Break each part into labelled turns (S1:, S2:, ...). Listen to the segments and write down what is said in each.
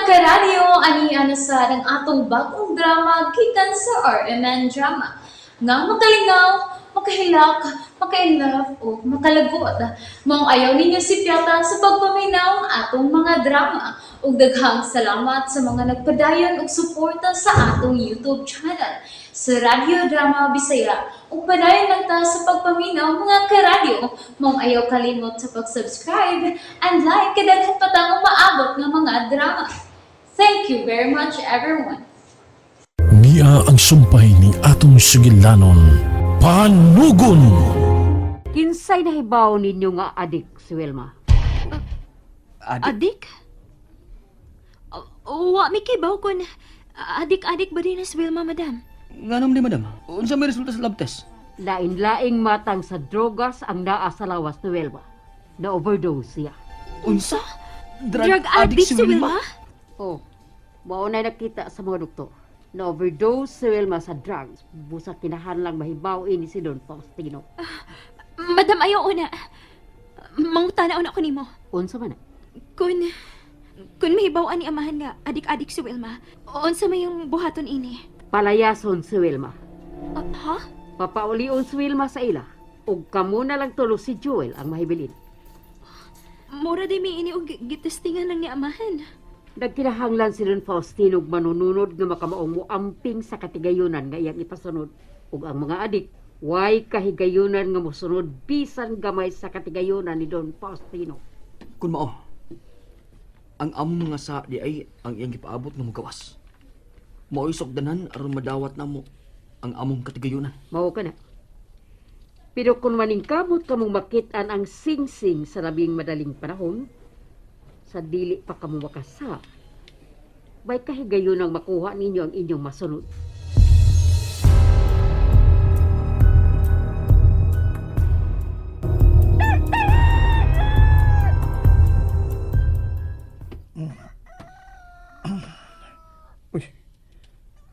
S1: karadyo, ani sa ng atong bagong drama gikan sa RMN Drama. Nga makalingaw, makahilak, maka-inlove, o makalagot. Mong ayaw ninyo si Piota sa pagpaminaw ang atong mga drama. Ug daghang salamat sa mga nagpadayon ug suporta sa atong YouTube channel sa Radio Drama Bisaya. Ug padayon lang ta sa pagpaminaw mga karadyo. Mong ayaw kalimot sa pag-subscribe and like kadaghan pa tang maabot ng mga drama. Thank you very much everyone.
S2: Niya ang sumpay ni atong sugilanon. Panugon!
S3: Kinsay nahibaw ninyo nga adik si Wilma?
S4: Adik? Wa mi kibaw kun adik-adik ba din si Wilma, madam?
S5: Nganom ni madam, unsa may resulta sa lab test?
S3: Lain-laing matang sa drogas ang naa sa lawas ni Wilma. Na-overdose siya.
S5: Unsa?
S4: Drug addict si Wilma?
S3: Oh, maunay nakita sa mga doktor. Na-overdose si Wilma sa drugs. Busa kinahanglang mahibaw ini si Don Faustino.
S4: Madam, ayaw una. Mangutana una ko nimo.
S3: Unsa man na?
S4: Kun mahibaw ani amahan nga adik-adik si Wilma, unsa may yung buhaton ini?
S3: Palayason si Wilma.
S4: Ha?
S3: Papaulion si Wilma sa ila. Ug kamo na lang tulo si Joel ang mahibilin.
S4: Mura di mi ini og gitestingan lang ni amahan.
S3: Nagkinahanglan si Don Faustino ug manununod nga makamaong moamping sa katigayunan nga iyang ipasunod. Ug ang mga adik, way kahigayunan nga mosunod bisan gamay sa katigayunan ni Don Faustino.
S5: Kun mao, ang among mga sa di ay ang iyang gipaabot nga mugawas. Mao'y sugdanan aron madawat namo ang among katigayunan.
S3: Mao ka na. Pero kung maningkamot kamong makitaan ang singsing sa labing madaling panahon, sa dili pa kamo makasa, may kahigayunang makuha ninyo ang inyong masunod.
S6: Uy,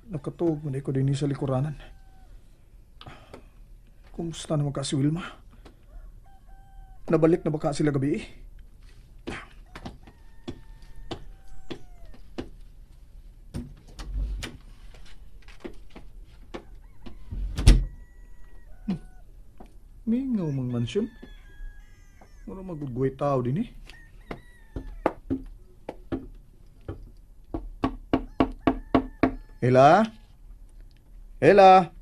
S6: nakatuog mo na ko din sa likuranan. Kumusta naman ka si Wilma? Nabalik na ba ka sila gabi? Mingaw mang mansyon. Mura magugway tao din eh. Ela? Ela?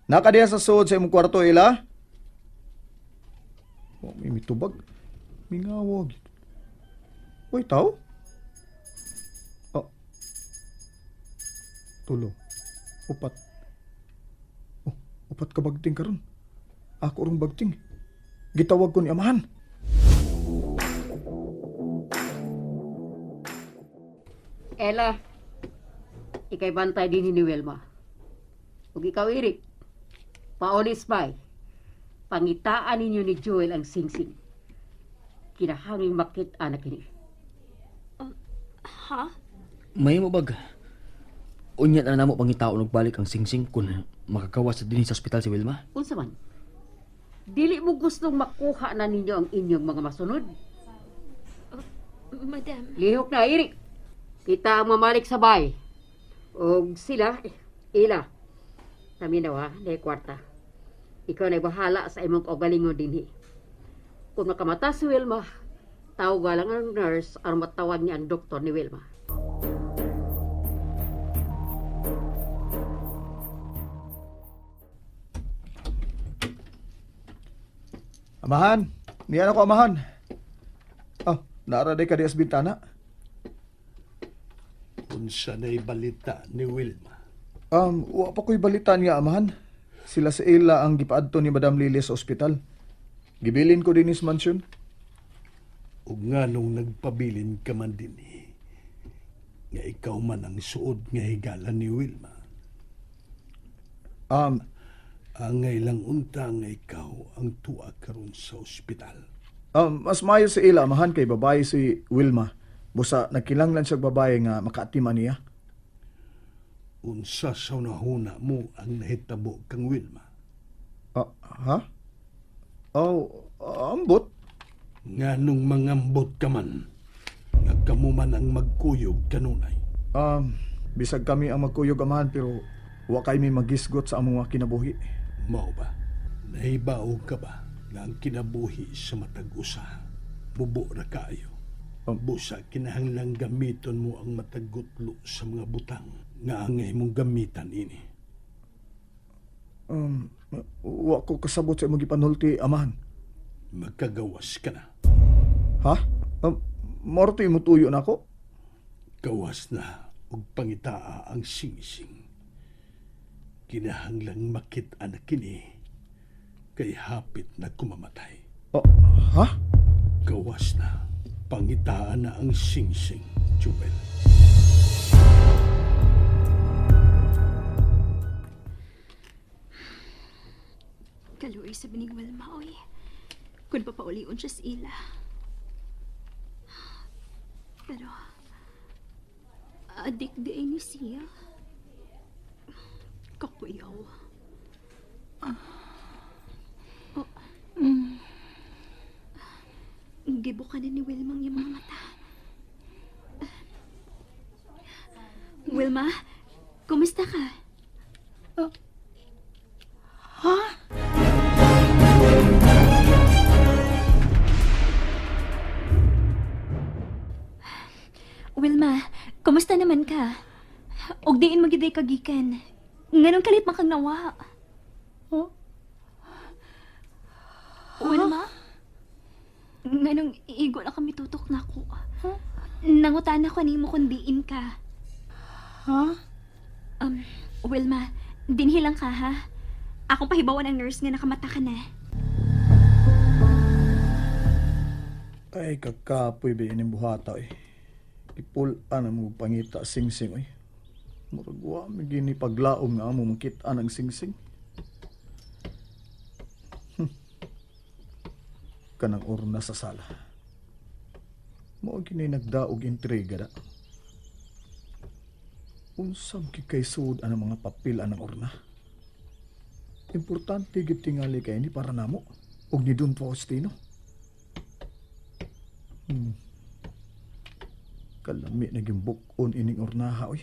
S6: Nakadiya sa suod sa imong kwarto, Ela? Oh, may mitubag. Mingawag. Uy, tao? Oh. Tulo. Upat. Oh, upat ka bagting karon. Ako rong bagting. Gitawag ko ni amahan.
S3: Ella, ikay bantay din ni Wilma. Ug ikaw, Eric, paolis bay. Pangitaan ninyo ni Joel ang singsing. Kinahanging makit anak ini.
S4: Ha?
S5: May mo bag. Unya na namo pangitaon og balik ang singsing kun makagawas sa dinhi sa ospital si Wilma.
S3: Unsa man? Dili mo gustong makuha na ninyo ang inyong mga masunod?
S4: Madam.
S3: Lihok na, Eric. Kita ang mamalik sa bay. Og sila, ila. Taminaw ha, na kwarta. Ikaw na bahala sa imong kaugalingon dinhi. Kung makamata si Wilma, tawag lang ang nurse aron matawag niya ang doktor ni Wilma.
S6: Amahan, niyan ako amahan. Oh, naaraday ka di as bintana.
S7: Unsa na'y balita ni Wilma?
S6: Wa pa ko'y balita niya, amahan. Sila sa ila ang gipaadto ni Madam Lily sa ospital. Gibilin ko din is mansyon.
S7: Ug nga nung nagpabilin ka man din nga ikaw man ang suod nga higala ni Wilma. Angay lang unta nga ikaw ang tuwa karon sa ospital.
S6: Mas mayo sa ila, amahan, kay babae si Wilma. Busa, nagkilanglan siya babae nga makaatima niya.
S7: Unsa sa unahuna mo ang nahitabo kang Wilma?
S6: Ha? Oh, ambot.
S7: Nga nung mangambot ka man, nga kamo man ang magkuyog kanunay.
S6: Bisag kami ang magkuyog amahan pero wa kay mi magisgot sa among mga kinabuhi.
S7: Mao ba? Nahibaw ka ba nga ang kinabuhi sa matag usa bubo ra kaayo? Busa kinahanglang gamiton mo ang matag gutlo sa mga butang nga angay mong gamitan ini.
S6: Wa ko kasabot sa imong gipanulti amahan.
S7: Magkagawas ka na.
S6: Ha? Morto yung tuyo na ako?
S7: Gawas na ug pangitaa ang singsing. Kinahanglang makit-an na kini kay hapit na kumamatay.
S6: Ha?
S7: Gawas na. Pangitaan na ang singsing, Joel.
S4: Kaluoy sa bining Wilma, oy. Kung papaulion siya sa ila. Pero, adik di ni siya. Kakuyaw. Gibukan na ni Wilma ang iyong mga mata. Wilma, kumusta ka? Wilma, kumusta naman ka? Og diin magiday kagikan. Nganong kalit makang nawa? Wilma? Nganong igo na kami tutok na ko. Nangutan ako nimo kung diin ka. Wilma, dinhi lang ka ha? Akong pahibawan ang nurse nga nakamata ka na.
S6: Ay, kakapoy ba yun yung buhata eh. Ipulaan ang mga pangita sing-sing eh. Muragwa, may ginipaglaom nga mo makitaan ang sing-sing. Kanang orna sa sala. Mao gini nagdaog intriga da. Unsam kay sud ang mga papel anang orna. Importante gid tingali kay ni para namo og ni Don Faustino. Kalami na gimbukon ining ornaha oy.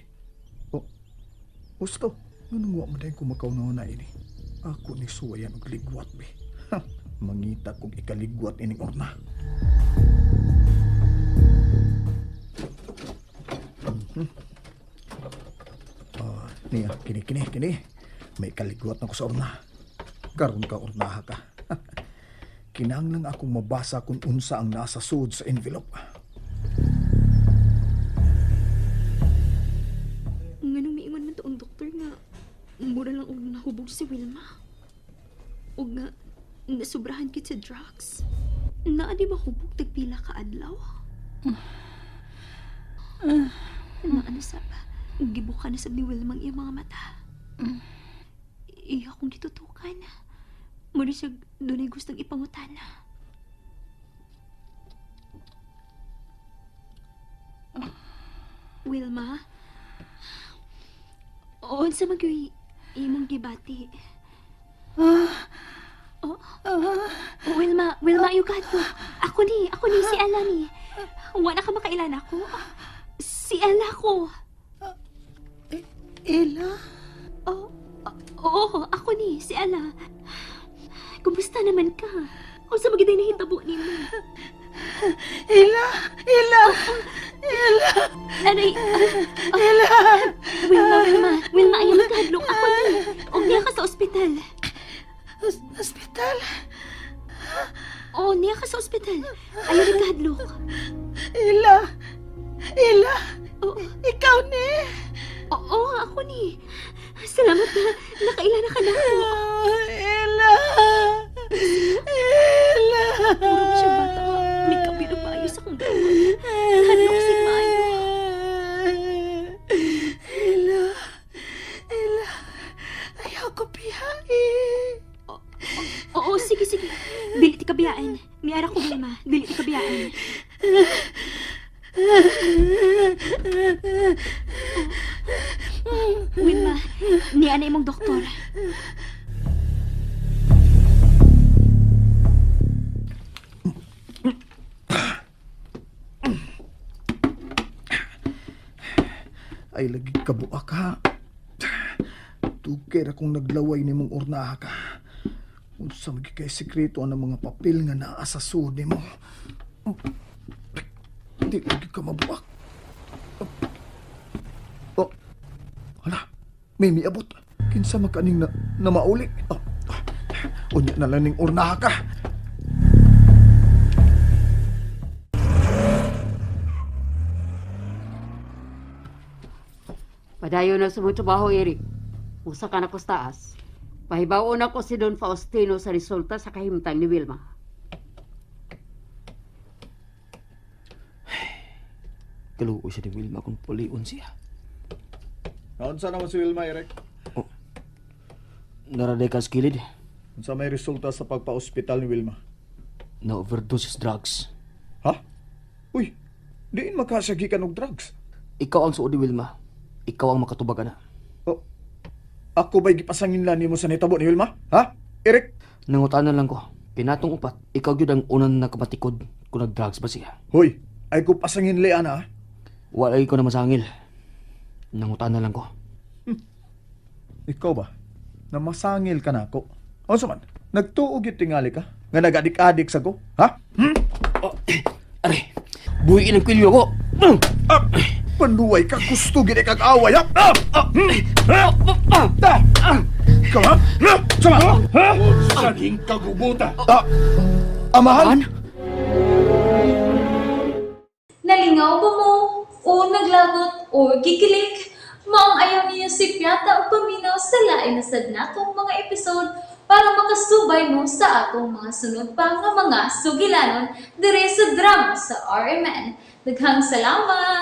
S6: Gusto, anong wa man ko makaunaw na ini? Ako ni suwayan og ligwat be. Mangita kong ikaligwat ining orna. Niya, kini. May kaligwat na ko sa orna. Karon ka ornaha ka. Kinahanglan akong mabasa kung unsa ang nasa sud sa envelope.
S4: Nganong miingon man to ang doktor nga mura lang og nahubog si Wilma. Og nga nasubrahan kit sa drugs. Naa di mahubog tagpila ka adlaw. Naa na sab. Gibuka na sab ni Wilma ang iyang mga mata. Iya kong gitutukan. Muli siya dunay gustong ipangutana. Wilma? Oon sa magyoy imong gibati. Wilma, ayo ka to. Ako ni, si Ella ni. Wala ka makailan ako. Si Ella ko.
S8: Ella?
S4: Oo, ako ni, si Ella. Kumusta naman ka? O sa magiday na hitabo ni mo?
S8: Ella!
S4: Aray, Wilma, ayaw magkahadlok. Ako ni. O niya ka sa ospital.
S8: Hospital?
S4: Oo, niya ka sa ospital. Ayaw magkahadlok.
S8: Ella!
S4: Oo.
S8: Ikaw ni!
S4: Oo, ako ni. Salamat na. Nakailana ka na ako.
S8: Ella!
S4: Puro mo siya bata. May kabilo pa ayos akong gawin. Hadlok si Mayo.
S8: Ella! Ayaw ko pihain.
S4: Oo, sige. Dili ti kabiyaan. Miara ko, Wilma. Dili ti kabiyaan. Wilma, niana imong doktor.
S6: ay lagi kabuak ha. Tukir akong naglaway ni mong urnaha ka. Unsa magi kay sekreto ang mga papel nga naa sa sud nimo. Di lagi ka mabuak. Oh, hala, may miabot. Kinsa makaning na mauli. Unya na lang ning urnaha ka.
S3: Padayon na sa mong trabaho, Eric. Usa ka na ko sa taas. Pahibaon ako si Don Faustino sa resulta sa kahimtang ni Wilma.
S5: Kaluoy siya ni Wilma kung puliun siya.
S6: Unsa naman si Wilma, Eric?
S5: Naraday ka sa kilid.
S6: Unsa may resulta sa pagpa-ospital ni Wilma?
S5: Na-overdose sa drugs.
S6: Ha? Uy, diin makasagi ka og drugs.
S5: Ikaw ang suod ni Wilma. Ikaw ang makatubag na.
S6: Oh, ako ba'y gipasangin lang nimo sa nitabo ni Wilma? Ha? Eric?
S5: Nangutanan lang ko. Pinatong upat, ikaw yun ang unang nakapatikod kung nag-drugs ba siya.
S6: Hoy, ay ko pasangin lian ha?
S5: Walay ko na masangil. Nangutanan lang ko.
S6: Ikaw ba? Na masangil ka na ako? O man, nagtuog yung tingali ka? Nga nag-adik-adik sa ko? Ha?
S5: Are, buhiin ang kwilyo ko.
S6: Panuway ka, gusto gini kag-away ha? Ikaw ha? Sama!
S7: Saan hingkagubuta?
S6: Amahan?
S1: Nalingaw ba mo? O naglagot? O gikilik? Maong ayaw niya si Piata o paminaw sa lain na sad natong mga episode para makasubay mo sa atong mga sunod pa nga mga sugilanon dire sa drama sa RMN. Daghang salamat!